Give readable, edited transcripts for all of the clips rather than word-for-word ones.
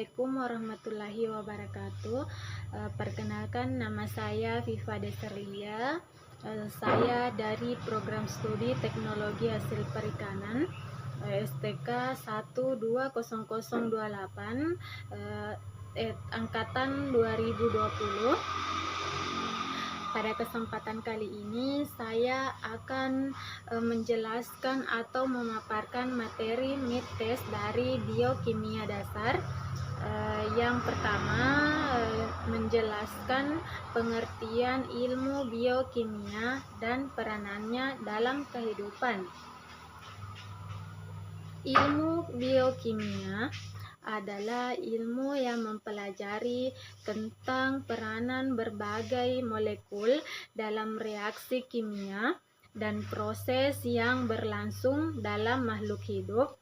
Assalamualaikum warahmatullahi wabarakatuh. Perkenalkan, nama saya Viva Desarlia. Saya dari program studi Teknologi Hasil Perikanan STK 120028 angkatan 2020. Pada kesempatan kali ini saya akan menjelaskan atau memaparkan materi mid test dari biokimia dasar. Yang pertama, menjelaskan pengertian ilmu biokimia dan peranannya dalam kehidupan. Ilmu biokimia adalah ilmu yang mempelajari tentang peranan berbagai molekul dalam reaksi kimia dan proses yang berlangsung dalam makhluk hidup.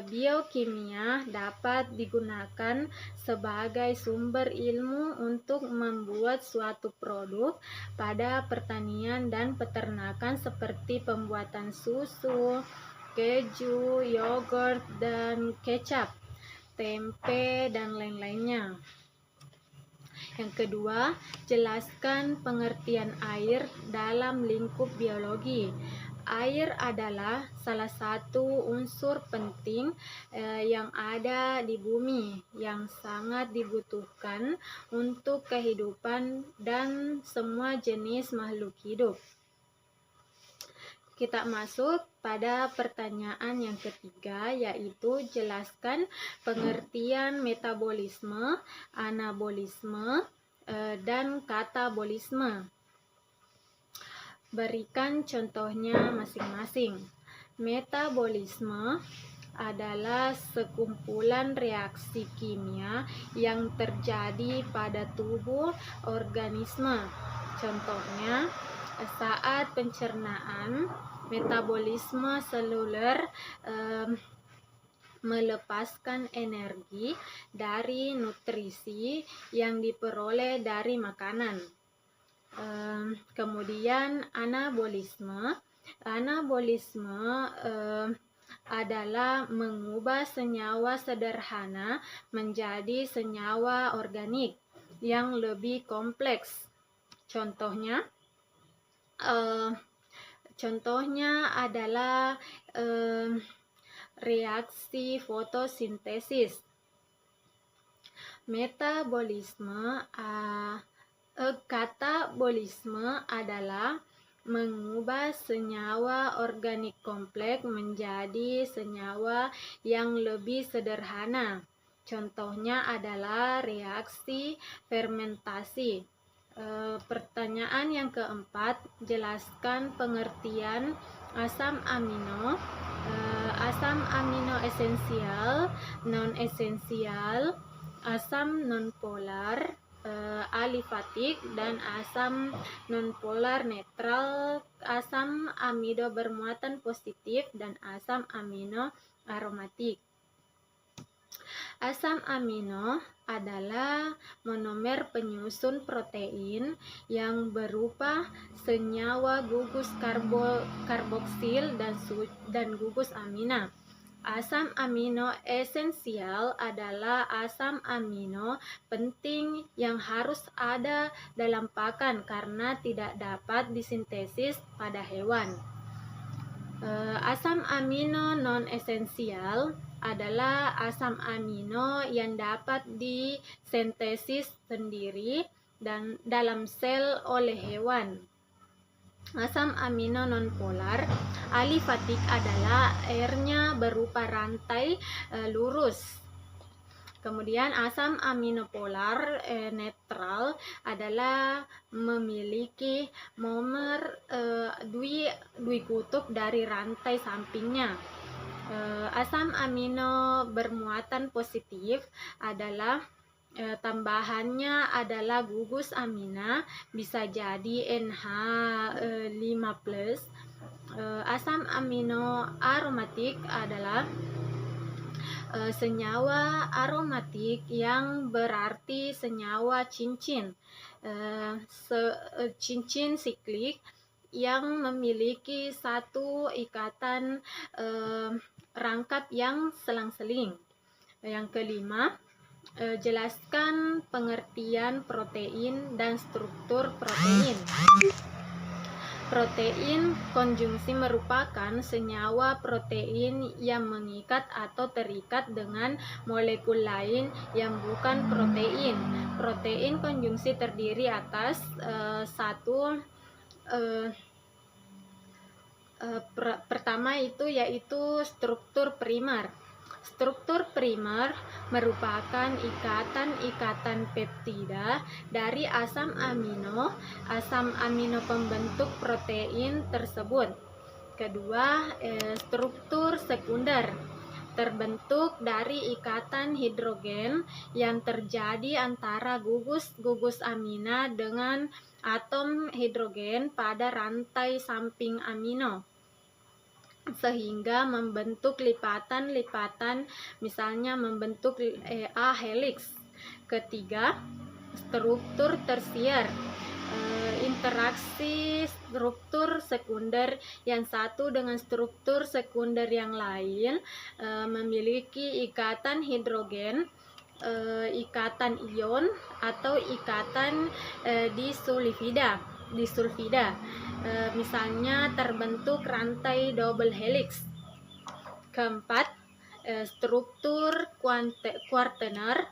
Biokimia dapat digunakan sebagai sumber ilmu untuk membuat suatu produk pada pertanian dan peternakan seperti pembuatan susu, keju, yogurt, dan kecap, tempe, dan lain-lainnya. Yang kedua, jelaskan pengertian air dalam lingkup biologi. Air adalah salah satu unsur penting yang ada di bumi yang sangat dibutuhkan untuk kehidupan dan semua jenis makhluk hidup. Kita masuk pada pertanyaan yang ketiga, yaitu jelaskan pengertian metabolisme, anabolisme, dan katabolisme. Berikan contohnya masing-masing. Metabolisme adalah sekumpulan reaksi kimia yang terjadi pada tubuh organisme. Contohnya, saat pencernaan, metabolisme seluler melepaskan energi dari nutrisi yang diperoleh dari makanan. Kemudian anabolisme adalah mengubah senyawa sederhana menjadi senyawa organik yang lebih kompleks. Contohnya adalah reaksi fotosintesis. Katabolisme adalah mengubah senyawa organik kompleks menjadi senyawa yang lebih sederhana. Contohnya adalah reaksi fermentasi. Pertanyaan yang keempat, jelaskan pengertian asam amino. Asam amino esensial, non-esensial, asam nonpolar, alifatik, dan asam nonpolar netral, asam amido bermuatan positif, dan asam amino aromatik. Asam amino adalah monomer penyusun protein yang berupa senyawa gugus karboksil dan gugus amina. Asam amino esensial adalah asam amino penting yang harus ada dalam pakan karena tidak dapat disintesis pada hewan. Asam amino non-esensial adalah asam amino yang dapat disintesis sendiri dan dalam sel oleh hewan. Asam amino nonpolar alifatik adalah airnya berupa rantai lurus. Kemudian asam amino polar netral adalah memiliki momer dwikutub dari rantai sampingnya. Asam amino bermuatan positif adalah tambahannya adalah gugus amina, bisa jadi NH5+. Asam amino aromatik adalah senyawa aromatik yang berarti senyawa cincin. Cincin siklik yang memiliki satu ikatan rangkap yang selang-seling. Yang kelima, Jelaskan pengertian protein dan struktur protein. Protein konjungsi merupakan senyawa protein yang mengikat atau terikat dengan molekul lain yang bukan protein. Protein konjungsi terdiri atas pertama yaitu struktur primer. Struktur primer merupakan ikatan-ikatan peptida dari asam amino pembentuk protein tersebut. Kedua, struktur sekunder terbentuk dari ikatan hidrogen yang terjadi antara gugus amina dengan atom hidrogen pada rantai samping amino, sehingga membentuk lipatan-lipatan, misalnya membentuk A-helix. Ketiga, struktur tersier, interaksi struktur sekunder yang satu dengan struktur sekunder yang lain memiliki ikatan hidrogen, ikatan ion atau ikatan disulfida. Misalnya terbentuk rantai double helix. Keempat, struktur quaterner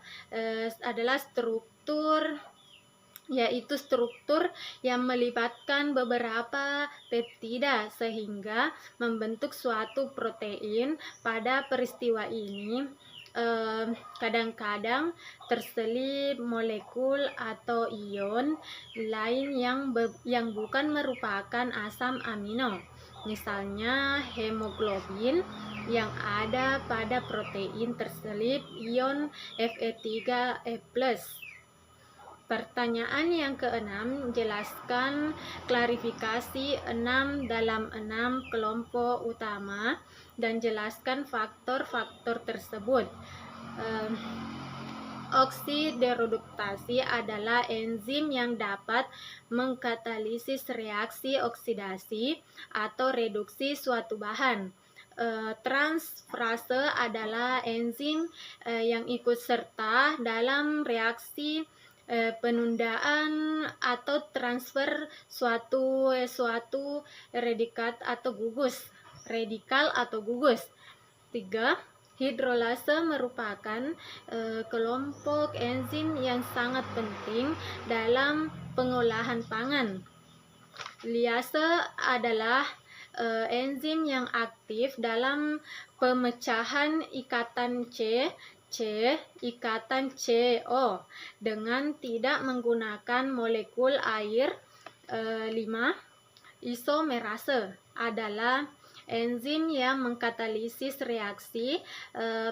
adalah struktur yang melibatkan beberapa peptida sehingga membentuk suatu protein. Pada peristiwa ini kadang-kadang terselip molekul atau ion lain yang bukan merupakan asam amino, misalnya hemoglobin yang ada pada protein terselip ion Fe3E+. Pertanyaan yang keenam, jelaskan klarifikasi 6 dalam 6 kelompok utama dan jelaskan faktor-faktor tersebut. Oksidereduktasi adalah enzim yang dapat mengkatalisis reaksi oksidasi atau reduksi suatu bahan. Transfrase adalah enzim yang ikut serta dalam reaksi penundaan atau transfer suatu radikal atau gugus. 3. Hidrolase merupakan kelompok enzim yang sangat penting dalam pengolahan pangan. Liase adalah enzim yang aktif dalam pemecahan ikatan ikatan CO dengan tidak menggunakan molekul air. 5. Isomerase adalah enzim yang mengkatalisis reaksi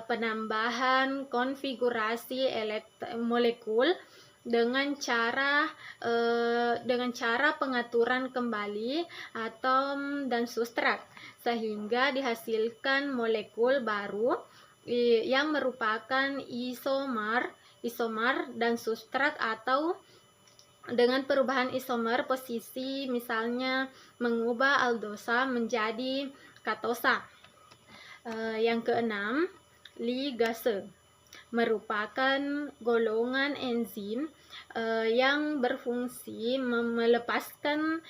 penambahan konfigurasi molekul dengan cara pengaturan kembali atom dan substrat sehingga dihasilkan molekul baru yang merupakan isomer dan substrat, atau dengan perubahan isomer posisi, misalnya mengubah aldosa menjadi katosa. Yang keenam, ligase merupakan golongan enzim yang berfungsi melepaskan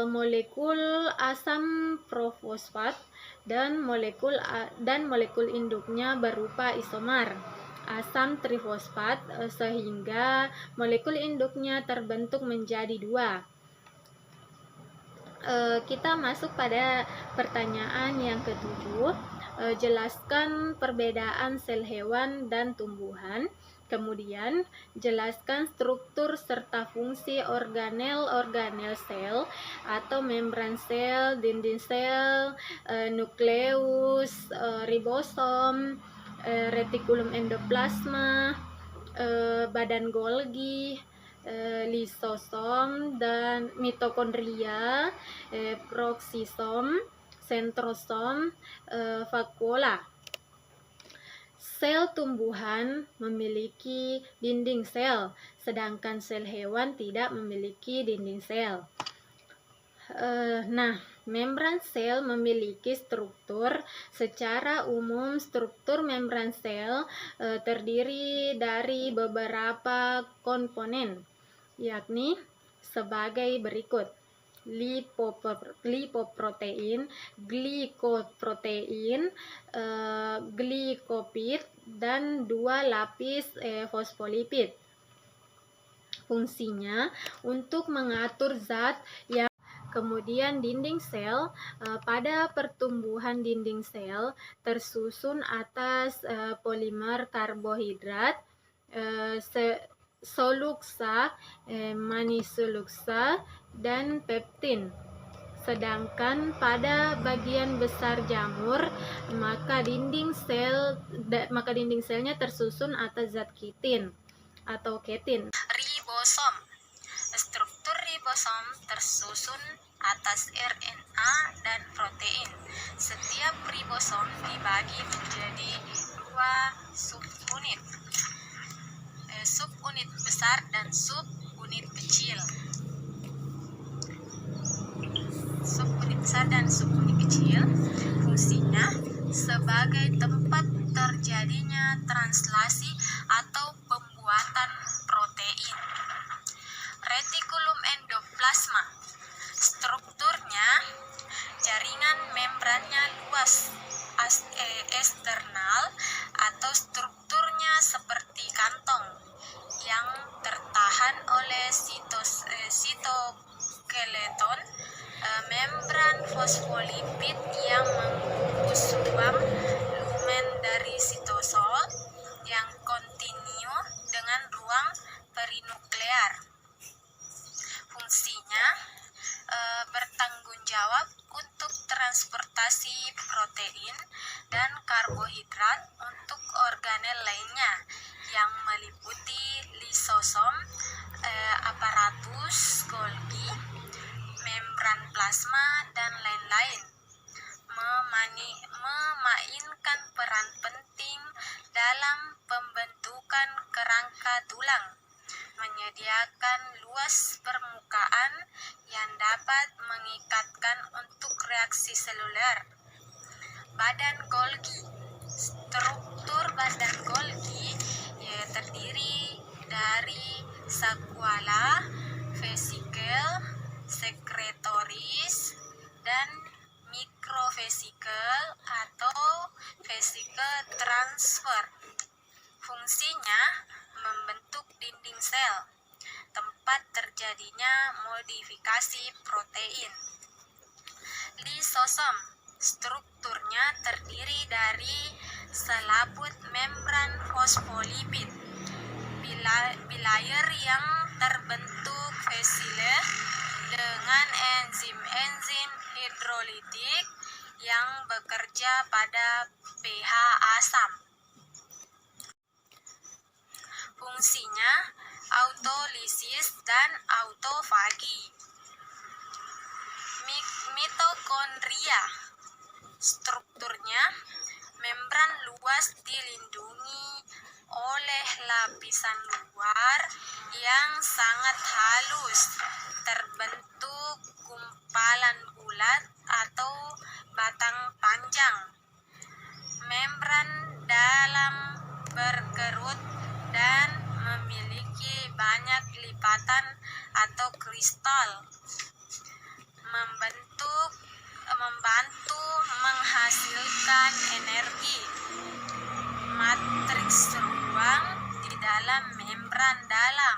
molekul asam profosfat dan molekul induknya berupa isomer asam trifosfat sehingga molekul induknya terbentuk menjadi 2. Kita masuk pada pertanyaan yang ke-7. Jelaskan perbedaan sel hewan dan tumbuhan. Kemudian jelaskan struktur serta fungsi organel sel atau membran sel, dinding sel, nukleus, ribosom, retikulum endoplasma, badan Golgi, lisosom dan mitokondria, proksisom, sentrosom, vakuola. Sel tumbuhan memiliki dinding sel, sedangkan sel hewan tidak memiliki dinding sel. Nah, membran sel memiliki struktur. Secara umum, struktur membran sel terdiri dari beberapa komponen, yakni sebagai berikut: lipoprotein, glikoprotein, glikopid, dan dua lapis fosfolipid. Fungsinya untuk mengatur zat yang kemudian dinding sel. Pada pertumbuhan dinding sel tersusun atas polimer karbohidrat, soluksa, manisoluksa, dan peptin. Sedangkan pada bagian besar jamur, maka dinding selnya tersusun atas zat kitin atau ketin. Ribosom. Struktur ribosom tersusun atas RNA dan protein. Setiap ribosom dibagi menjadi dua subunit, subunit besar dan subunit kecil. Subunit besar dan subunit kecil fungsinya sebagai tempat terjadinya translasi atau pembuatan protein. Retikulum endoplasma. Strukturnya, jaringan membrannya luas, eksternal, atau strukturnya seperti kantong yang tertahan oleh sitoskeleton, membran fosfolipid yang membungkus ruang lumen dari sitosol yang kontinu dengan ruang perinuklear. Fungsinya bertanggung jawab untuk transportasi protein dan karbohidrat untuk organel lainnya yang meliputi lisosom, aparatus Golgi, membran plasma, dan lain-lain. Memainkan peran penting dalam pembentukan kerangka tulang, menyediakan luas permukaan yang dapat mengikatkan untuk reaksi seluler. Badan Golgi. Struktur badan Golgi terdiri dari sakuala, vesikel, sekretoris, dan mikrovesikel atau vesikel transfer. Fungsinya membentuk dinding sel, tempat terjadinya modifikasi protein. Lisosom. Strukturnya terdiri dari selaput membran fosfolipid, bilayer yang terbentuk vesile dengan enzim hidrolitik yang bekerja pada pH asam. Fungsinya autolisis dan autofagi. Mitokondria. Strukturnya, membran luas dilindungi oleh lapisan luar yang sangat halus, terbentuk gumpalan bulat atau batang panjang. Membran dalam berkerut dan memiliki banyak lipatan atau kristal, membantu menghasilkan energi. Matriks ruang di dalam membran dalam.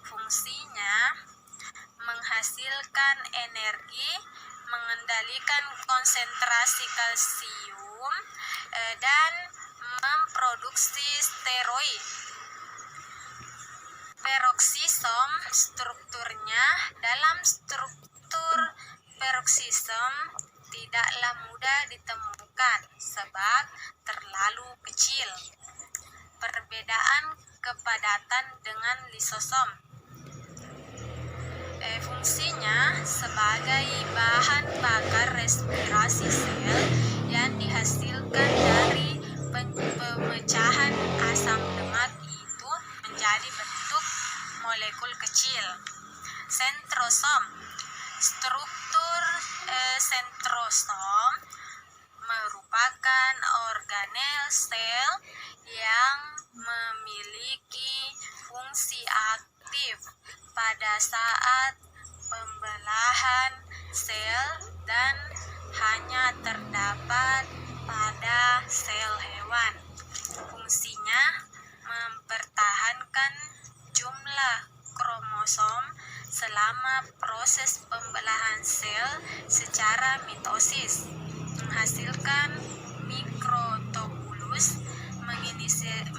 Fungsinya menghasilkan energi, mengendalikan konsentrasi kalsium, dan memproduksi steroid. Peroksisom. Strukturnya, dalam struktur peroksisom tidaklah mudah ditemukan sebab terlalu kecil. Perbedaan kepadatan dengan lisosom. Fungsinya sebagai bahan bakar respirasi sel yang dihasilkan dari pemecahan asam lemak itu menjadi bentuk molekul kecil. Sentrosom. Struktur struktur sentrosom merupakan organel sel yang memiliki fungsi aktif pada saat pembelahan sel dan hanya terdapat pada sel hewan. Fungsinya mempertahankan jumlah kromosom selama proses pembelahan sel secara mitosis, menghasilkan mikrotubulus,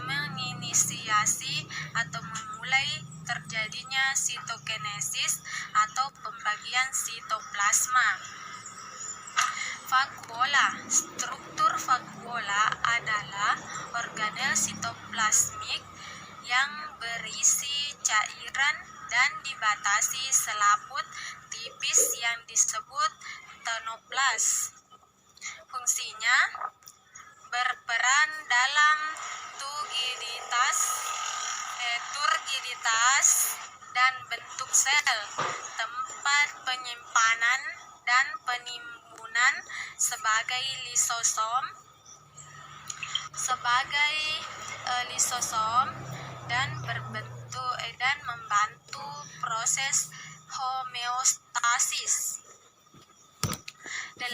menginisiasi atau memulai terjadinya sitokinesis atau pembagian sitoplasma. Vakuola. Struktur vakuola adalah organel sitoplasmik yang berisi cairan dan dibatasi selaput tipis yang disebut tonoplas. Fungsinya berperan dalam turgiditas dan bentuk sel, tempat penyimpanan dan penimbunan sebagai lisosom dan membantu proses homeostasis. 8.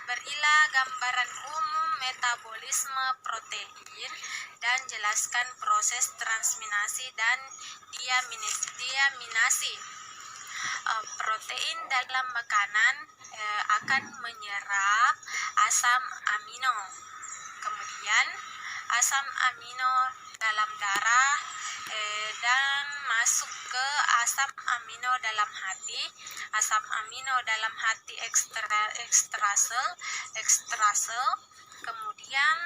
Berilah gambaran umum metabolisme protein dan jelaskan proses transminasi dan diaminasi. Protein dalam makanan akan menyerap asam amino. Kemudian asam amino dalam darah dan masuk ke asam amino dalam hati. Asam amino dalam hati ekstrasel. Kemudian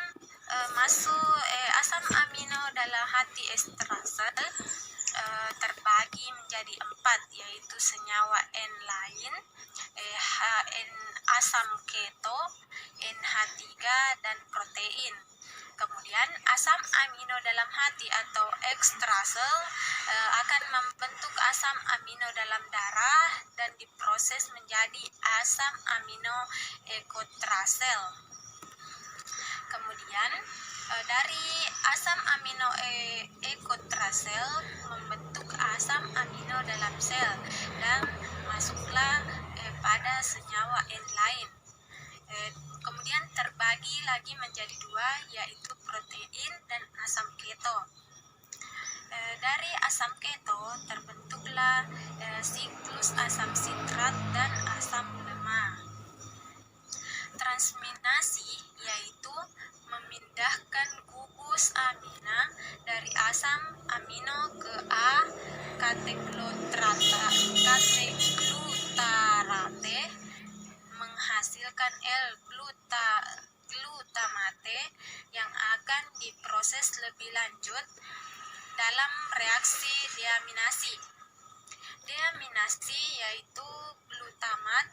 masuk asam amino dalam hati ekstrasel terbagi menjadi 4, yaitu senyawa N lain, asam keto, NH3 dan protein. Kemudian asam amino dalam hati atau ekstrasel akan membentuk asam amino dalam darah dan diproses menjadi asam amino ekotrasel. Kemudian dari asam amino ekotrasel membentuk asam amino dalam sel dan masuklah pada senyawa N lain. Kemudian terbagi lagi menjadi 2, yaitu protein dan asam keto. Dari asam keto terbentuklah siklus asam sitrat dan asam lemak. Transminasi yaitu memindahkan gugus amina dari asam amino ke A kateglutarate menghasilkan L-glutamate yang akan diproses lebih lanjut dalam reaksi deaminasi. Deaminasi yaitu glutamat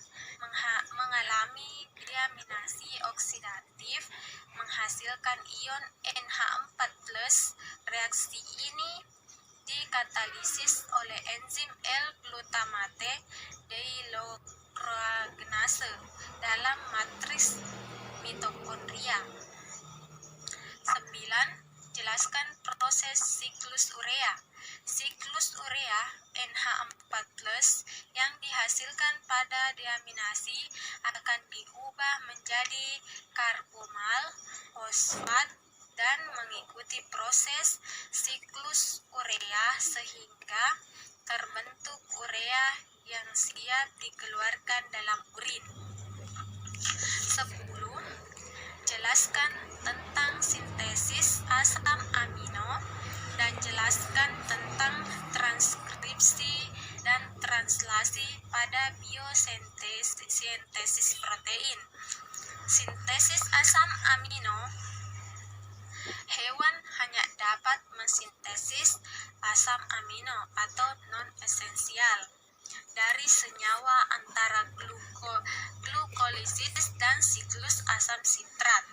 mengalami deaminasi oksidatif menghasilkan ion NH4+. Reaksi ini dikatalisis oleh enzim L-glutamate dehidrogenase dalam matriks mitokondria. 9. Jelaskan proses siklus urea. Siklus urea NH4+ yang dihasilkan pada deaminasi akan diubah menjadi karbonal, fosfat, dan mengikuti proses siklus urea sehingga terbentuk urea yang siap dikeluarkan dalam urin. 10. Jelaskan tentang sintesis asam amino dan jelaskan tentang transkripsi dan translasi pada biosintesis protein. Sintesis asam amino. Hewan hanya dapat mensintesis asam amino atau non-esensial dari senyawa antara glukolisis dan siklus asam sitrat.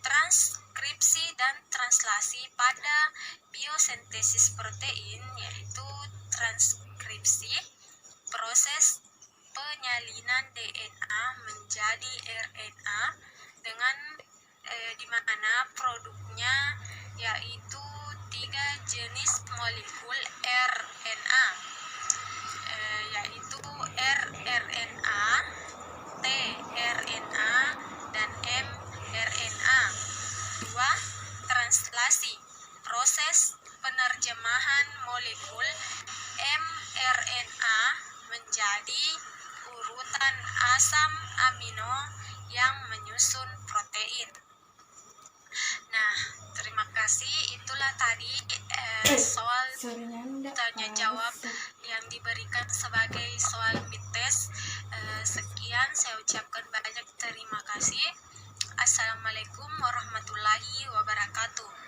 Transkripsi dan translasi pada biosintesis protein yaitu transkripsi, proses penyalinan DNA menjadi RNA dengan di mana produknya yaitu 3 jenis molekul RNA, yaitu rRNA, tRNA, dan mRNA. 2. Translasi, proses penerjemahan molekul mRNA menjadi urutan asam amino yang menyusun protein. Nah, terima kasih. Itulah tadi soal tanya jawab yang diberikan sebagai soal mid-test. Sekian, saya ucapkan banyak terima kasih. Assalamualaikum warahmatullahi wabarakatuh.